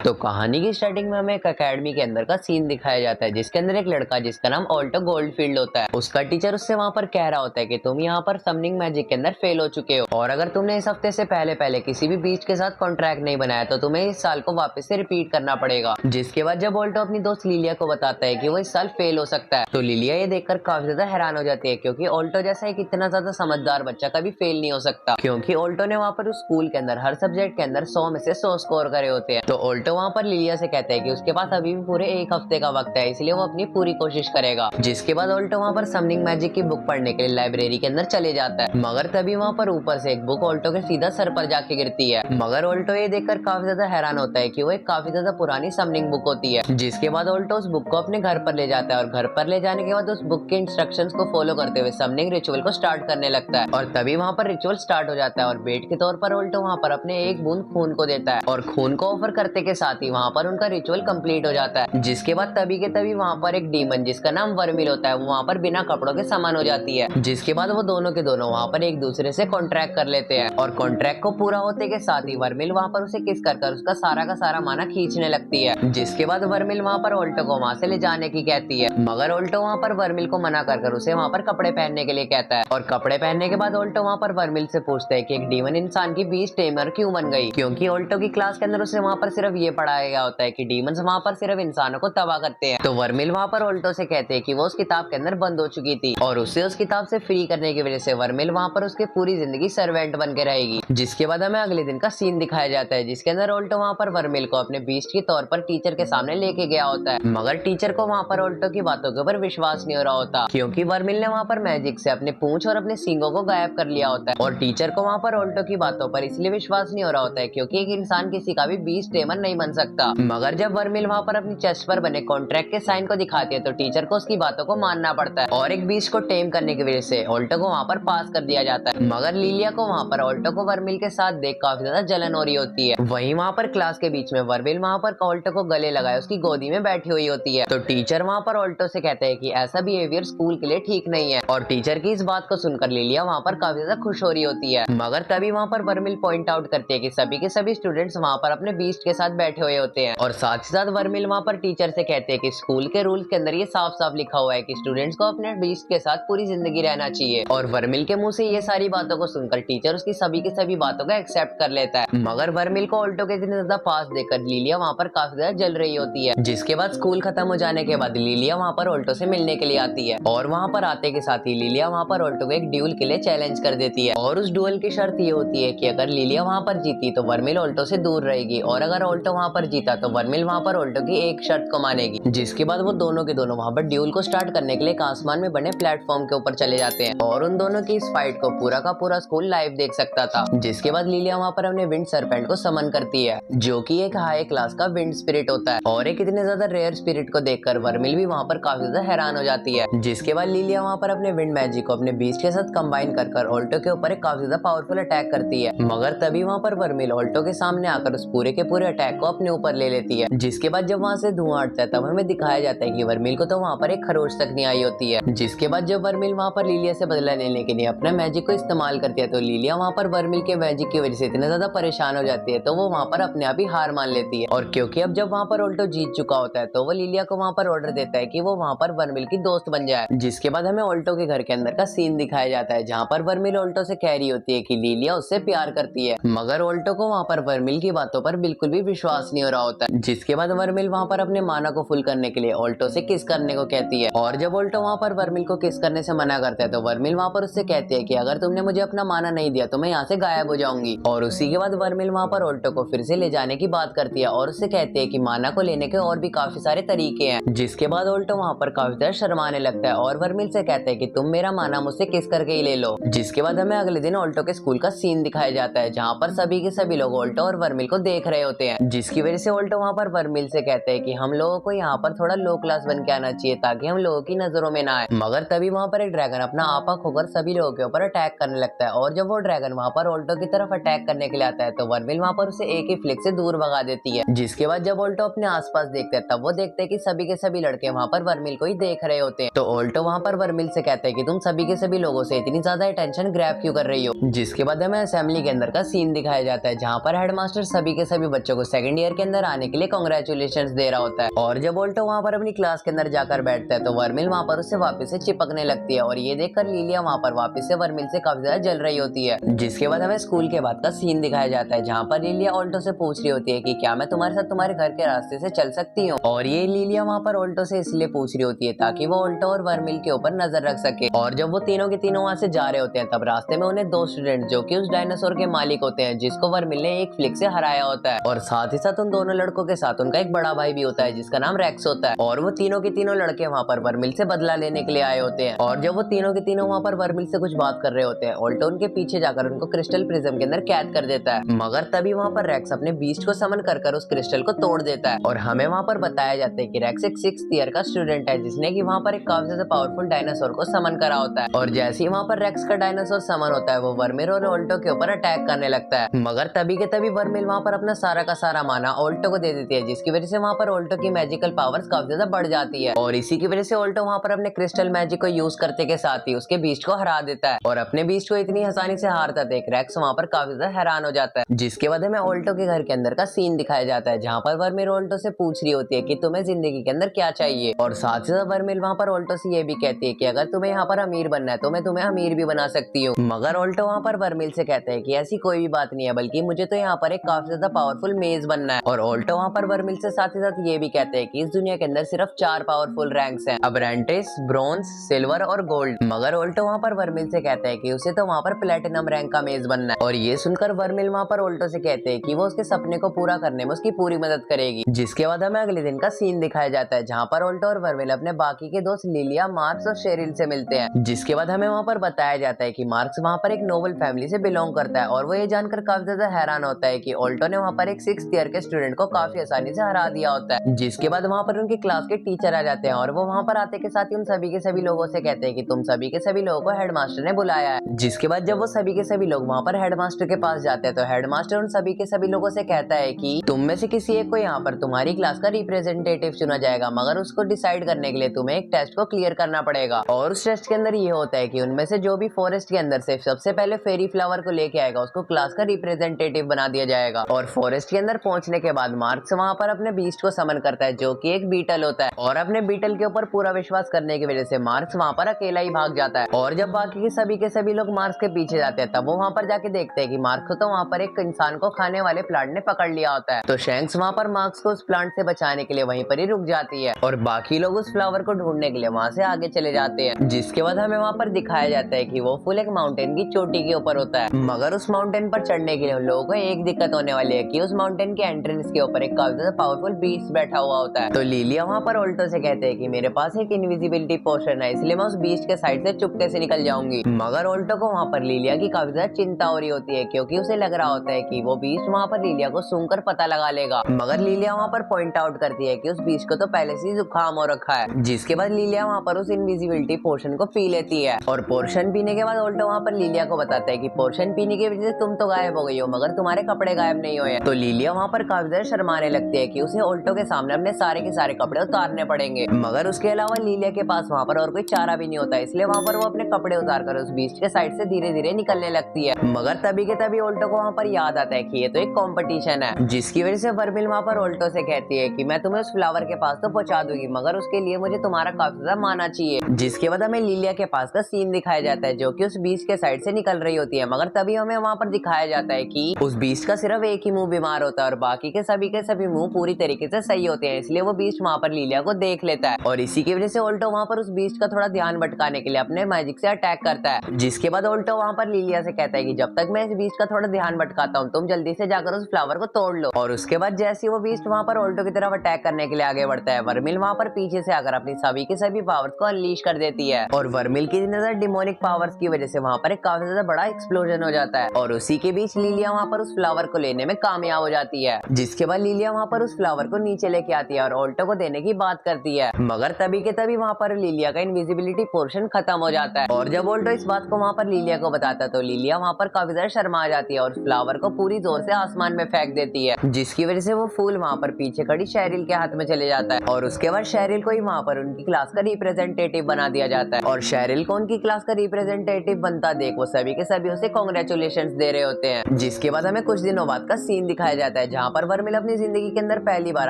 तो कहानी की स्टार्टिंग में हमें एक एकेडमी के अंदर का सीन दिखाया जाता है, जिसके अंदर एक लड़का जिसका नाम ऑल्टो गोल्डफील्ड होता है, उसका टीचर उससे वहां पर कह रहा होता है कि तुम यहाँ पर समनिंग मैजिक के अंदर फेल हो चुके हो, और अगर तुमने इस हफ्ते से पहले किसी भी बीच के साथ कॉन्ट्रैक्ट नहीं बनाया तो तुम्हें इस साल को वापस से रिपीट करना पड़ेगा। जिसके बाद जब ऑल्टो अपनी दोस्त लिलिया को बताता है कि वो इस साल फेल हो सकता है, तो लिलिया ये देखकर काफी ज्यादा हैरान हो जाती है, क्योंकि ऑल्टो जैसा एक इतना ज्यादा समझदार बच्चा कभी फेल नहीं हो सकता, क्योंकि ऑल्टो ने वहाँ पर उस स्कूल के अंदर हर सब्जेक्ट के अंदर 100 में से 100 स्कोर करे होते हैं। तो ऑल्टो वहाँ पर लिलिया से कहता है कि उसके पास अभी भी पूरे एक हफ्ते का वक्त है, इसलिए वो अपनी पूरी कोशिश करेगा। जिसके बाद ऑल्टो वहाँ पर समनिंग मैजिक की बुक पढ़ने के लिए लाइब्रेरी के अंदर चले जाता है, मगर तभी वहाँ पर ऊपर से एक बुक ऑल्टो के सीधा सर पर जाके गिरती है। मगर ऑल्टो ये देखकर काफी ज्यादा हैरान होता है कि वो एक काफी ज्यादा पुरानी समनिंग बुक होती है। जिसके बाद ऑल्टो उस बुक को अपने घर पर ले जाता है, और घर पर ले जाने के बाद उस बुक के इंस्ट्रक्शंस को फॉलो करते हुए समनिंग रिचुअल को स्टार्ट करने लगता है, और तभी वहाँ पर रिचुअल स्टार्ट हो जाता है। और बेट के तौर पर ऑल्टो वहाँ पर अपने एक बूंद खून को देता है, और खून को ऑफर करते के साथ ही वहाँ पर उनका रिचुअल कंप्लीट हो जाता है। जिसके बाद तभी के तभी वहाँ पर एक डीमन जिसका नाम वर्मिल होता है, वो वहाँ पर बिना कपड़ों के समान हो जाती है। जिसके बाद वो दोनों के दोनों वहाँ पर एक दूसरे से कॉन्ट्रैक्ट कर लेते हैं, और कॉन्ट्रैक्ट को पूरा होते के साथ ही वर्मिल वहाँ पर उसे किस कर उसका सारा का सारा माना खींचने लगती है। जिसके बाद वर्मिल वहाँ पर ऑल्टो को वहाँ से ले जाने की कहती है, मगर ऑल्टो वहाँ पर वर्मिल को मना कर उसे वहाँ पर कपड़े पहनने के लिए कहता है। और कपड़े पहनने के बाद ऑल्टो वहाँ पर वर्मिल से पूछता है कि एक डीमन इंसान की बीच टेमर क्यों बन गई, क्योंकि ऑल्टो की क्लास के अंदर उसे वहाँ पर सिर्फ ये पढ़ाया गया होता है कि डीमंस वहाँ पर सिर्फ इंसानों को तबाह करते हैं। तो वर्मिल वहाँ पर ऑल्टो से कहते हैं कि वो उस किताब के अंदर बंद हो चुकी थी, और उसे उस किताब से फ्री करने की वजह से वर्मिल वहाँ पर उसकी पूरी जिंदगी सर्वेंट बन के रहेगी। जिसके बाद हमें अगले दिन का सीन दिखाया जाता है, जिसके अंदर ऑल्टो वहाँ पर वर्मिल को अपने बीस्ट के तौर पर टीचर के सामने लेके गया होता है, मगर टीचर को वहाँ पर ऑल्टो की बातों के ऊपर विश्वास नहीं हो रहा होता, क्योंकि वर्मिल ने वहाँ पर मैजिक से अपने पूंछ और अपने सींगों को गायब कर लिया होता है। और टीचर को वहाँ पर ऑल्टो की बातों पर इसलिए विश्वास नहीं हो रहा होता है क्योंकि एक इंसान किसी का भी बीस्ट टेमर नहीं बन सकता। मगर जब वर्मिल वहाँ पर अपनी चेस्ट पर बने कॉन्ट्रैक्ट के साइन को दिखाती है, तो टीचर को उसकी बातों को मानना पड़ता है, और एक बीस्ट को टेम करने की वजह से ऑल्टो को वहाँ पर पास कर दिया जाता है। मगर लिलिया को वहाँ पर ऑल्टो को वर्मिल के साथ देख काफी ज्यादा जलन हो रही होती है। वहीं वहाँ पर क्लास के बीच में वर्मिल वहाँ पर ऑल्टो को गले लगाए उसकी गोदी में बैठी हुई होती है। तो टीचर वहाँ पर ऑल्टो से कहते हैं कि ऐसा बिहेवियर स्कूल के लिए ठीक नहीं है, और टीचर की इस बात को सुनकर लिलिया वहाँ पर काफी ज्यादा खुश हो रही होती है। मगर तभी वहाँ पर वर्मिल पॉइंट आउट करती है कि सभी के सभी स्टूडेंट्स वहाँ पर अपने बीस्ट के साथ बैठे हुए होते हैं, और साथ ही साथ वर्मिल वहाँ पर टीचर से कहते हैं कि स्कूल के रूल्स के अंदर ये साफ साफ लिखा हुआ है कि स्टूडेंट्स को अपने बीस्ट के साथ पूरी जिंदगी रहना चाहिए। और वर्मिल के मुंह से ये सारी बातों को सुनकर टीचर उसकी सभी की सभी बातों को एक्सेप्ट कर लेता है। मगर वर्मिल को ऑल्टो के इतने ज्यादा पास देखकर लिलिया वहाँ पर काफी ज्यादा जल रही होती है। जिसके बाद स्कूल खत्म हो जाने के बाद लिलिया वहाँ पर ऑल्टो से मिलने के लिए आती है, और वहाँ पर आते के साथ ही लिलिया वहाँ पर ऑल्टो को एक ड्यूल के लिए चैलेंज कर देती है, और उस ड्यूल की शर्त ये होती है कि अगर लिलिया वहाँ पर जीती तो वर्मिल ऑल्टो से दूर रहेगी, और अगर ऑल्टो वहाँ पर जीता तो वर्मिल वहाँ पर ऑल्टो की एक शर्त को मानेगी। जिसके बाद वो दोनों के दोनों वहाँ पर ड्यूल को स्टार्ट करने के लिए एक आसमान में बने प्लेटफॉर्म के ऊपर चले जाते हैं, और उन दोनों की इस फाइट को पूरा का पूरा स्कूल लाइव देख सकता था। जिसके बाद लिलिया वहाँ पर अपने विंड सरपेंट को समन करती है, जो कि एक हाई क्लास का विंड स्पिरिट होता है, और एक इतने ज्यादा रेयर स्पिरिट को देखकर वर्मिल भी वहाँ पर काफी ज्यादा हैरान हो जाती है। जिसके बाद लिलिया वहाँ पर अपने विंड मैजिक को अपने बीस्ट के साथ कंबाइन कर ऑल्टो के ऊपर एक काफी ज्यादा पावरफुल अटैक करती है, मगर तभी वहाँ पर वर्मिल ऑल्टो के सामने आकर उस पूरे के पूरे अटैक को अपने ऊपर ले लेती है। जिसके बाद जब वहाँ से धुआं हटता है तब हमें दिखाया जाता है कि वर्मिल को तो वहाँ पर एक खरोच तक नहीं आई होती है। जिसके बाद जब वर्मिल वहाँ पर लिलिया से बदला लेने के लिए अपना मैजिक को इस्तेमाल करती है, तो लिलिया वहाँ पर वर्मिल के मैजिक की वजह से इतना ज्यादा परेशान हो जाती है, तो वो वहाँ पर अपने आप ही हार मान लेती है। और क्योंकि अब जब वहाँ पर ऑल्टो जीत चुका होता है, तो वो लिलिया को वहाँ पर ऑर्डर देता है कि वो वहाँ पर वर्मिल की दोस्त बन जाए। जिसके बाद हमें ऑल्टो के घर के अंदर का सीन दिखाया जाता है, जहाँ पर वर्मिल ऑल्टो से कह रही होती है कि लिलिया उससे प्यार करती है, मगर ऑल्टो को वहाँ पर वर्मिल की बातों पर बिल्कुल भी विश्वास नहीं हो रहा होता है। जिसके बाद वर्मिल वहाँ पर अपने माना को फुल करने के लिए ऑल्टो से किस करने को कहती है, और जब ऑल्टो वहाँ पर वर्मिल को किस करने से मना करता है, तो वर्मिल वहाँ पर उससे कहती है कि अगर तुमने मुझे अपना माना नहीं दिया तो मैं यहाँ से गायब हो जाऊंगी। और उसी के बाद वर्मिल वहाँ पर ऑल्टो को फिर से ले जाने की बात करती है, और उससे कहती है कि माना को लेने के और भी काफी सारे तरीके हैं। जिसके बाद ऑल्टो वहाँ पर काफी ज्यादा शर्माने लगता है, और वर्मिल से कहता है कि तुम मेरा माना मुझसे किस करके ही ले लो। जिसके बाद हमें अगले दिन ऑल्टो के स्कूल का सीन दिखाया जाता है, जहाँ पर सभी के सभी लोग ऑल्टो और वर्मिल को देख रहे होते हैं। जिसकी वजह से ऑल्टो वहाँ पर वर्मिल से कहते हैं कि हम लोगों को यहाँ पर थोड़ा लो क्लास बन के आना चाहिए ताकि हम लोगों की नजरों में ना आए। मगर तभी वहाँ पर एक ड्रैगन अपना आपा खोकर सभी लोगों के ऊपर अटैक करने लगता है, और जब वो ड्रैगन वहाँ पर ऑल्टो की तरफ अटैक करने के लिए आता है, तो वर्मिल वहाँ पर उसे एक ही फ्लिक से दूर भगा देती है। जिसके बाद जब ऑल्टो अपने आसपास देखते हैं, तब वो देखते हैं कि सभी के सभी लड़के वहाँ पर वर्मिल को ही देख रहे होते हैं। तो ऑल्टो वहाँ पर वर्मिल से कहते हैं कि तुम सभी के सभी लोगों से इतनी ज्यादा अटेंशन ग्रैब क्यों कर रही हो। जिसके बाद हमें असेंबली के अंदर का सीन दिखाया जाता है, जहाँ पर हेडमास्टर सभी के सभी बच्चों को सेकंड सेकंड ईयर के अंदर आने के लिए कांग्रेचुलेशंस दे रहा होता है। और जब ऑल्टो वहाँ पर अपनी क्लास के अंदर जाकर बैठता है तो वर्मिल वहाँ पर उससे वापस से चिपकने लगती है और ये देखकर लिलिया वहाँ पर वापस से वर्मिल से काफी ज्यादा जल रही होती है। जिसके बाद हमें स्कूल के बाद का सीन दिखाया जाता है जहाँ पर लिलिया ऑल्टो से पूछ रही होती है कि क्या मैं तुम्हारे साथ तुम्हारे घर के रास्ते से चल सकती हूँ। और ये लिलिया वहाँ पर ऑल्टो से इसलिए पूछ रही होती है ताकि वो ऑल्टो और वर्मिल के ऊपर नजर रख सके। और जब वो तीनों के तीनों वहाँ से जा रहे होते हैं तब रास्ते में उन्हें दो स्टूडेंट जो कि उस डायनासोर के मालिक होते हैं जिसको वर्मिल ने एक फ्लिक से हराया होता है। और साथ ही साथ उन दोनों लड़कों के साथ उनका एक बड़ा भाई भी होता है जिसका नाम रेक्स होता है। और वो तीनों के तीनों लड़के वहाँ पर वर्मिल से बदला लेने के लिए आए होते हैं। और जब वो तीनों के तीनों वहाँ पर वर्मिल से कुछ बात कर रहे होते हैं ऑल्टो उनके पीछे जाकर उनको क्रिस्टल प्रिज्म के अंदर कैद कर देता है। मगर तभी वहाँ पर रेक्स अपने बीस्ट को समन कर उस क्रिस्टल को तोड़ देता है। और हमें वहाँ पर बताया जाता है कि रेक्स एक 6th ईयर का स्टूडेंट है जिसने कि वहाँ पर एक काफी ज्यादा पावरफुल डायनासोर को समन करा होता है। और जैसे ही वहाँ पर रेक्स का डायनासोर समन होता है वो वर्मिल और ऑल्टो के ऊपर अटैक करने लगता है। मगर तभी के तभी वर्मिल वहाँ पर अपना सारा का सारा माना ऑल्टो को दे देती है जिसकी वजह से वहाँ पर ऑल्टो की मैजिकल पावर्स काफी ज्यादा बढ़ जाती है। और इसी की वजह से ऑल्टो वहाँ पर अपने क्रिस्टल मैजिक को यूज करते के साथ ही उसके बीस्ट को हरा देता है। और अपने बीस्ट को इतनी आसानी से हारता देख रेक्स वहाँ पर काफी ज्यादा हैरान हो जाता है। जिसके बाद हमें ऑल्टो के घर के अंदर का सीन दिखाया जाता है जहाँ पर वर्मिल ऑल्टो से पूछ रही होती है कि तुम्हें जिंदगी के अंदर क्या चाहिए। और साथ ही साथ वर्मिल वहाँ पर ऑल्टो से ये भी कहती है कि अगर तुम्हें यहाँ पर अमीर बनना है तो मैं तुम्हें अमीर भी बना सकती हूँ। मगर ऑल्टो वहाँ पर वर्मिल से कहता है कि ऐसी कोई भी बात नहीं है बल्कि मुझे तो यहाँ पर एक काफी ज्यादा पावरफुल मेज बनना है। और ऑल्टो वहाँ पर वर्मिल से साथ ही साथ ये भी कहते हैं कि इस दुनिया के अंदर सिर्फ 4 पावरफुल रैंक्स हैं, अब्रेंटिस, ब्रोंज, सिल्वर और गोल्ड। मगर ऑल्टो वहाँ पर वर्मिल से कहता है कि उसे तो वहाँ पर प्लेटिनम रैंक का मेज बनना है। और ये सुनकर वर्मिल वहाँ पर ऑल्टो से कहते हैं कि वो उसके सपने को पूरा करने में उसकी पूरी मदद करेगी। जिसके बाद हमें अगले दिन का सीन दिखाया जाता है जहाँ पर ऑल्टो और वर्मिल अपने बाकी के दोस्त लिलिया, मार्क्स और शेरिल से मिलते हैं। जिसके बाद हमें वहाँ पर बताया जाता है कि मार्क्स वहाँ पर एक नोबल फैमिली से बिलोंग करता है और वो ये जानकर काफी ज्यादा हैरान होता है कि ऑल्टो ने वहाँ पर एक 6th ईयर के स्टूडेंट को काफी आसानी से हरा दिया होता है। जिसके बाद वहाँ पर उनकी क्लास के टीचर आ जाते हैं और वो वहाँ पर आते के साथ ही उन सभी के सभी लोगों से कहते हैं कि तुम सभी के सभी लोगों को हेडमास्टर ने बुलाया है। जिसके बाद जब वो सभी के सभी लोग वहाँ पर हेडमास्टर के पास जाते हैं तो हेडमास्टर उन सभी के सभी लोगों से कहता है कि तुम में से किसी एक को यहाँ पर तुम्हारी क्लास का रिप्रेजेंटेटिव चुना जाएगा मगर उसको डिसाइड करने के लिए तुम्हें एक टेस्ट को क्लियर करना पड़ेगा। और उस टेस्ट के अंदर ये होता है कि उनमें से जो भी फॉरेस्ट के अंदर से सबसे पहले फेरी फ्लावर को लेके आएगा उसको क्लास का रिप्रेजेंटेटिव बना दिया जाएगा। और फॉरेस्ट के अंदर पहुंचने के बाद मार्क्स वहाँ पर अपने बीस्ट को समन करता है जो कि एक बीटल होता है। और अपने बीटल के ऊपर पूरा विश्वास करने की वजह से मार्क्स वहाँ पर अकेला ही भाग जाता है। और जब बाकी के सभी लोग मार्क्स के पीछे जाते हैं तब वो वहाँ पर जाके देखते हैं कि मार्क्स तो वहाँ पर एक इंसान को खाने वाले प्लांट ने पकड़ लिया होता है। तो शैंक्स वहाँ पर मार्क्स को उस प्लांट से बचाने के लिए वहीं पर ही रुक जाती है और बाकी लोग उस फ्लावर को ढूंढने के लिए वहाँ से आगे चले जाते हैं। जिसके बाद हमें वहाँ पर दिखाया जाता है कि वो फुल एक माउंटेन की चोटी के ऊपर होता है। मगर उस माउंटेन पर चढ़ने के लिए उन लोगों को एक दिक्कत होने वाली है कि उस माउंटेन के एंट्रेंस के ऊपर एक काफी ज्यादा पावरफुल बीस्ट बैठा हुआ होता है। तो लिलिया वहाँ पर ऑल्टो से कहते हैं कि मेरे पास एक इनविजिबिलिटी पोशन है इसलिए मैं उस बीस्ट के साइड से चुपके से निकल जाऊंगी। मगर ऑल्टो को वहाँ पर लिलिया की काफी ज्यादा चिंता हो रही होती है क्योंकि उसे लग रहा होता है कि वो बीस्ट वहाँ पर लिलिया को सूंघकर पता लगा लेगा। मगर लिलिया वहाँ पर पॉइंट आउट करती है कि उस बीस्ट को तो पहले से ही जुकाम हो रखा है। जिसके बाद लिलिया वहाँ पर उस इनविजिबिलिटी पोशन को पी लेती है। और पोर्शन पीने के बाद ऑल्टो वहाँ पर लिलिया को बताता है कि पोर्शन पीने की वजह से तुम तो गायब हो गई हो मगर तुम्हारे कपड़े गायब नहीं हुए। तो लिलिया वहाँ पर काफी ज्यादा शर्माने लगती है कि उसे ऑल्टो के सामने अपने सारे के सारे कपड़े उतारने पड़ेंगे। मगर उसके अलावा लिलिया के पास वहाँ पर और कोई चारा भी नहीं होता इसलिए वहाँ पर वो अपने कपड़े उतार कर उस बीस्ट के साइड से धीरे धीरे निकलने लगती है। मगर तभी के तभी ऑल्टो को वहाँ पर याद आता है कि ये तो एक कंपटीशन है। जिसकी वजह से वर्मिल वहाँ पर ऑल्टो से कहती है कि मैं तुम्हें उस फ्लावर के पास तो पहुंचा दूंगी मगर उसके लिए मुझे तुम्हारा काफी ज्यादा माना चाहिए। जिसके बाद हमें लिलिया के पास का सीन दिखाया जाता है जो कि उस बीस्ट के साइड से निकल रही होती है। मगर तभी हमें वहाँ पर दिखाया जाता है कि उस बीस्ट का सिर्फ एक ही मुंह बीमार होता है और बाकी के सभी मुंह पूरी तरीके से सही होते हैं इसलिए वो बीस्ट वहाँ पर लिलिया को देख लेता है। और इसी की वजह से ऑल्टो वहाँ पर उस बीस्ट का थोड़ा ध्यान भटकाने के लिए अपने मैजिक से अटैक करता है। जिसके बाद ऑल्टो वहाँ पर लिलिया से कहता है कि जब तक मैं इस बीस्ट का थोड़ा ध्यान भटकाता हूँ तुम जल्दी से जाकर उस फ्लावर को तोड़ लो। और उसके बाद जैसे ही वो बीस्ट वहाँ पर ऑल्टो की तरफ अटैक करने के लिए आगे बढ़ता है वर्मिल वहाँ पर पीछे से आकर अपनी सभी के सभी पावर्स को अनलीश कर देती है। और वर्मिल की नजर डिमोनिक पावर्स की वजह से वहाँ पर एक काफी ज्यादा बड़ा एक्सप्लोजन हो जाता है। और उसी के बीच लिलिया वहाँ पर उस फ्लावर को लेने में कामयाब हो जाती है। जिसके बाद लिलिया वहाँ पर उस फ्लावर को नीचे लेके आती है और ऑल्टो को देने की बात करती है। मगर तभी के तभी वहाँ पर लिलिया का इनविजिबिलिटी पोर्शन खत्म हो जाता है। और जब ऑल्टो इस बात को वहाँ पर लिलिया को बताता है तो लिलिया वहाँ पर काफी ज्यादा शर्मा जाती है और फ्लावर को पूरी जोर से आसमान में फेंक देती है। जिसकी वजह से वो फूल वहाँ पर पीछे खड़ी शेरिल के हाथ में चले जाता है। और उसके बाद शेरिल को ही वहाँ पर उनकी क्लास का रिप्रेजेंटेटिव बना दिया जाता है। और शेरिल को उनकी क्लास का रिप्रेजेंटेटिव बनता देख वो सभी के सभी उसे कांग्रेचुलेशंस दे रहे होते हैं। जिसके बाद हमें कुछ दिनों बाद का सीन दिखाया जाता है जहाँ पर वर्मिल अपनी जिंदगी के अंदर पहली बार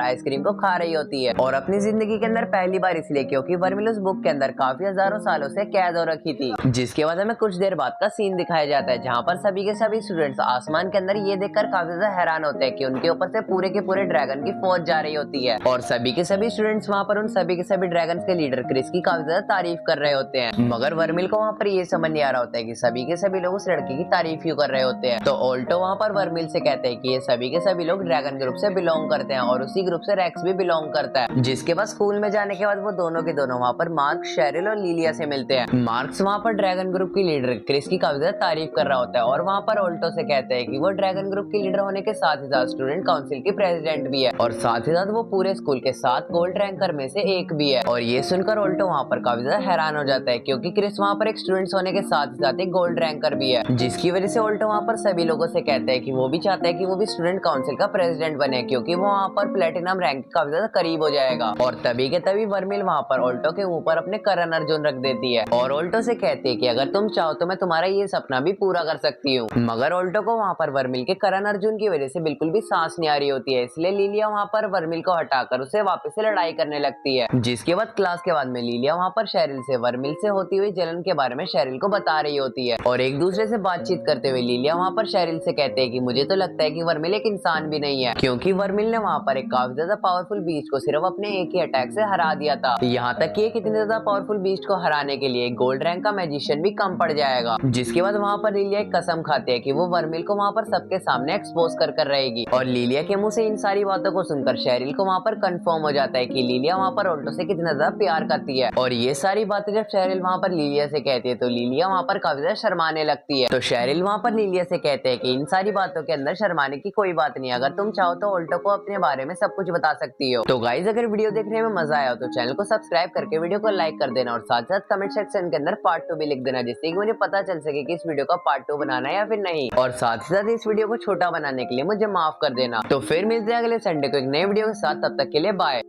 आइसक्रीम को खा रही होती है, और अपनी जिंदगी के अंदर पहली बार इसलिए क्योंकि वर्मिल उस बुक के अंदर काफी हजारों सालों से कैद हो रखी थी। जिसके बाद हमें कुछ देर बाद का सीन दिखाया जाता है जहाँ पर सभी के सभी स्टूडेंट्स आसमान के अंदर ये देखकर काफी ज्यादा हैरान होते हैं कि उनके ऊपर से पूरे के पूरे ड्रैगन की फौज जा रही होती है, और सभी के सभी स्टूडेंट्स वहाँ पर उन सभी के सभी ड्रैगन्स के लीडर क्रिस की काफी ज्यादा तारीफ कर रहे होते हैं। मगर वर्मिल को वहाँ पर ये समझ नहीं आ रहा होता है कि सभी के सभी लोग उस लड़के की तारीफ क्यों कर रहे होते हैं। तो ऑल्टो वहाँ पर वर्मिल से कहते हैं कि ये सभी के सभी लोग ड्रैगन ग्रुप से बिलोंग करते हैं, और उसी ग्रुप से रेक्स भी बिलोंग करता है। जिसके बाद स्कूल में जाने के बाद वो दोनों के दोनों वहाँ पर मार्क, शेरिल और लिलिया से मिलते हैं। मार्क्स वहाँ पर ड्रैगन ग्रुप की लीडर क्रिस की काफी ज्यादा तारीफ कर रहा होता है, और वहाँ पर ऑल्टो से कहते हैं कि वो ड्रैगन ग्रुप की लीडर होने के साथ ही साथ स्टूडेंट काउंसिल की प्रेसिडेंट भी है, और साथ ही साथ वो पूरे स्कूल के 7 गोल्ड रैंकर में से एक भी है। और ये सुनकर ऑल्टो वहाँ पर काफी ज्यादा हैरान हो जाता है क्योंकि क्रिस वहाँ पर एक स्टूडेंट होने के साथ ही साथ एक गोल्ड रैंकर भी है, जिसकी वजह से ऑल्टो वहाँ पर सभी लोगों से कहते हैं कि वो भी चाहता है कि वो भी स्टूडेंट काउंसिल का प्रेसिडेंट बने, क्योंकि वो वहाँ पर प्लेटिनम रैंक के काफी ज्यादा करीब हो जाएगा। और तभी के तभी वर्मिल वहाँ पर ऑल्टो के ऊपर अपने करण अर्जुन रख देती है, और ऑल्टो से कहती है कि अगर तुम चाहो तो मैं तुम्हारा ये सपना भी पूरा कर सकती हूँ। मगर ऑल्टो को वहाँ पर वर्मिल के करण अर्जुन की वजह से बिल्कुल भी सांस नहीं आ रही होती है, इसलिए लिलिया वहाँ पर वर्मिल को हटाकर उसे वापस से लड़ाई करने लगती है। जिसके बाद क्लास के बाद में लिलिया वहाँ पर शेरिल से वर्मिल से होती हुई जलन के बारे में शेरिल को बता रही होती है, और एक दूसरे से बातचीत करते हुए लिलिया वहाँ पर शेरिल से कहते हैं कि मुझे तो लगता है कि वर्मिल एक इंसान भी नहीं है, क्योंकि वर्मिल ने वहाँ पर एक काफी ज्यादा पावरफुल बीस्ट को सिर्फ अपने एक ही अटैक से हरा दिया था। यहाँ तक कि इतने ज्यादा पावरफुल बीस्ट को हराने के लिए गोल्ड रैंक का मैजिशियन भी कम पड़ जाएगा। जिसके बाद वहाँ पर लिलिया एक कसम खाती है कि वो वर्मिल को वहाँ पर सबके सामने एक्सपोज कर रहेगी, और लिलिया के मुंह से इन सारी बातों को सुनकर शेरिल को वहाँ पर कंफर्म हो जाता है कि लिलिया वहाँ पर ऑल्टो से कितना ज्यादा प्यार करती है। और ये सारी बातें जब शेरिल वहाँ पर लिलिया से कहती है तो लिलिया वहाँ पर काफी ज्यादा शर्माने लगती है। तो शेरिल वहाँ पर लिलिया से कहते हैं कि इन सारी बातों के अंदर शर्माने की कोई बात नहीं है, अगर तुम चाहो तो ऑल्टो को अपने बारे में सब कुछ बता सकती हो। तो गाइज अगर वीडियो देखने में मजा आया हो तो चैनल को सब्सक्राइब करके वीडियो को लाइक कर देना, और साथ साथ कमेंट सेक्शन के अंदर पार्ट 2 भी लिख देना, जिससे कि मुझे पता चल सके कि इस वीडियो का पार्ट 2 बनाना है या फिर नहीं। और साथ ही साथ इस वीडियो को छोटा बनाने के लिए मुझे माफ कर देना। तो फिर मिलते हैं अगले संडे को एक नए वीडियो के साथ, तब तक के लिए बाय।